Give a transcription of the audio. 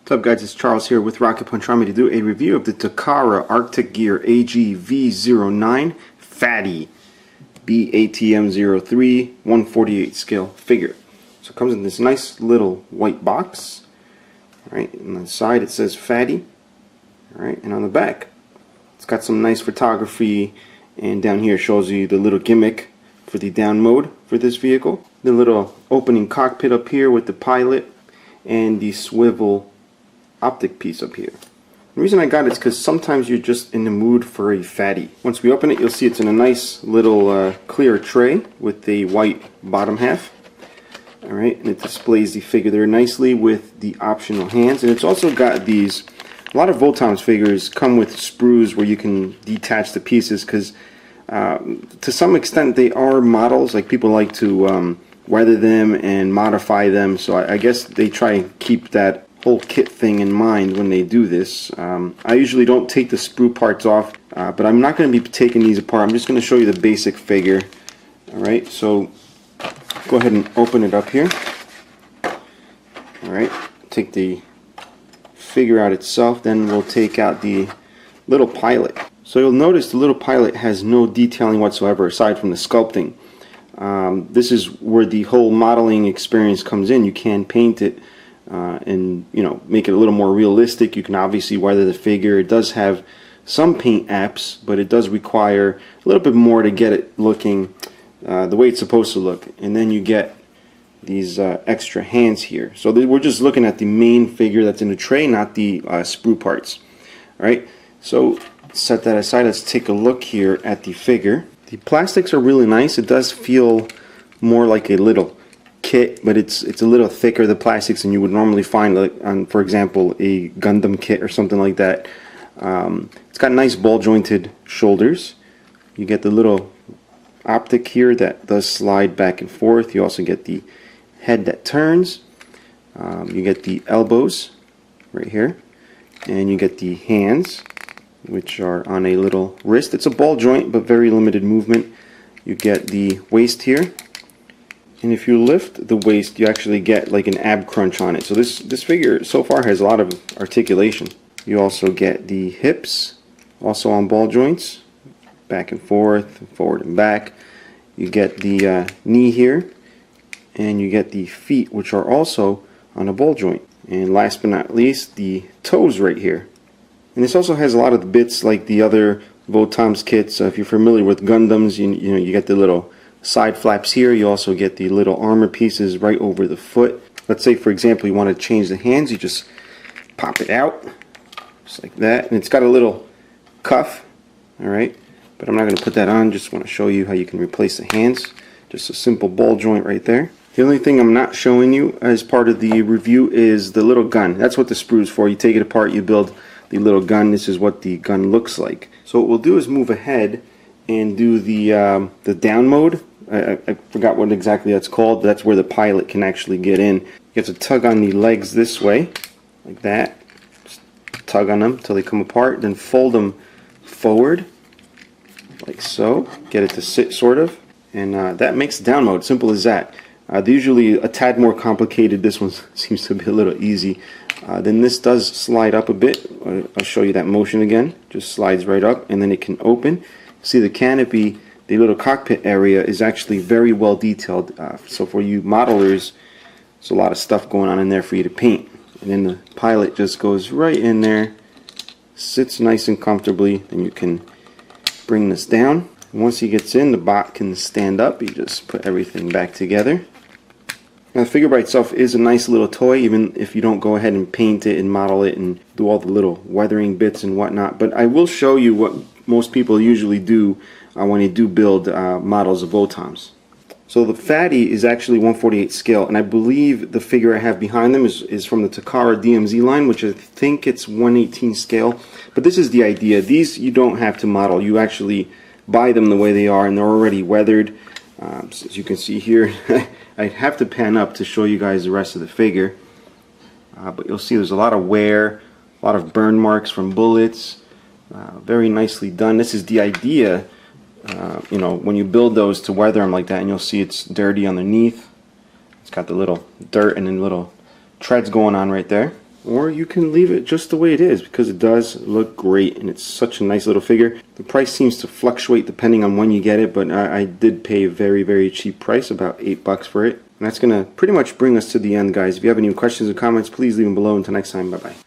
What's up guys, it's Charles here with Rocket Punch Army to do a review of the Takara Arctic Gear AG-V09 Fatty B-ATM-03 148 scale figure. So it comes in this nice little white box. Alright, on the side it says Fatty. Alright, and on the back it's got some nice photography, and down here shows you the little gimmick for the down mode for this vehicle. The little opening cockpit up here with the pilot and the swivel optic piece up here. The reason I got it is because sometimes you're just in the mood for a fatty. Once we open it, you'll see it's in a nice little clear tray with a white bottom half. Alright, and it displays the figure there nicely with the optional hands. And it's also got these, a lot of Votoms figures come with sprues where you can detach the pieces, because to some extent they are models. Like, people like to weather them and modify them, so I guess they try and keep that whole kit thing in mind when they do this. I usually don't take the sprue parts off, but I'm not going to be taking these apart. I'm just going to show you the basic figure. Alright, so go ahead and open it up here. Alright, take the figure out itself, then we'll take out the little pilot. So you'll notice the little pilot has no detailing whatsoever aside from the sculpting. This is where the whole modeling experience comes in. You can paint it and make it a little more realistic. You can obviously weather the figure. It does have some paint apps, but it does require a little bit more to get it looking the way it's supposed to look. And then you get these extra hands here. So we're just looking at the main figure that's in the tray, not the sprue parts. Alright, so set that aside. Let's take a look here at the figure. The plastics are really nice. It does feel more like a little kit, but it's a little thicker, the plastics, than you would normally find, like on, for example, a Gundam kit or something like that. It's got nice ball jointed shoulders. You get the little optic here that does slide back and forth. You also get the head that turns. You get the elbows right here, and you get the hands, which are on a little wrist. It's a ball joint but very limited movement. You get the waist here, and if you lift the waist you actually get like an ab crunch on it. So this figure so far has a lot of articulation. You also get the hips, also on ball joints, back and forth, forward and back. You get the knee here, and you get the feet, which are also on a ball joint. And last but not least, the toes right here. And this also has a lot of the bits like the other Votoms kits. If you're familiar with Gundams, you get the little side flaps here. You also get the little armor pieces right over the foot. Let's say, for example, you want to change the hands. You just pop it out, just like that. And it's got a little cuff, alright? But I'm not going to put that on. Just want to show you how you can replace the hands. Just a simple ball joint right there. The only thing I'm not showing you as part of the review is the little gun. That's what the sprue is for. You take it apart, you build the little gun. This is what the gun looks like. So what we'll do is move ahead and do the down mode. I forgot what exactly that's called. That's where the pilot can actually get in. You have to tug on the legs this way, like that. Just tug on them until they come apart. Then fold them forward, like so. Get it to sit, sort of. And that makes down mode. Simple as that. They're usually a tad more complicated. This one seems to be a little easy. Then this does slide up a bit. I'll show you that motion again. Just slides right up, and then it can open. See, the canopy, the little cockpit area, is actually very well detailed. So for you modelers, there's a lot of stuff going on in there for you to paint. And then the pilot just goes right in there, sits nice and comfortably, and you can bring this down. And once he gets in, the bot can stand up. You just put everything back together. Now, the figure by itself is a nice little toy, even if you don't go ahead and paint it and model it and do all the little weathering bits and whatnot. But I will show you what most people usually do when they do build models of Votoms. So the Fatty is actually 148 scale, and I believe the figure I have behind them is from the Takara DMZ line, which I think it's 118 scale. But this is the idea. These you don't have to model. You actually buy them the way they are, and they're already weathered. So as you can see here, I'd have to pan up to show you guys the rest of the figure. But you'll see there's a lot of wear, a lot of burn marks from bullets. Very nicely done. This is the idea, when you build those, to weather them like that, and you'll see it's dirty underneath. It's got the little dirt and then little treads going on right there. or you can leave it just the way it is, because it does look great and it's such a nice little figure. The price seems to fluctuate depending on when you get it, but I did pay a very cheap price, about $8 for it. And that's going to pretty much bring us to the end, guys. If you have any questions or comments, please leave them below. Until next time, bye bye.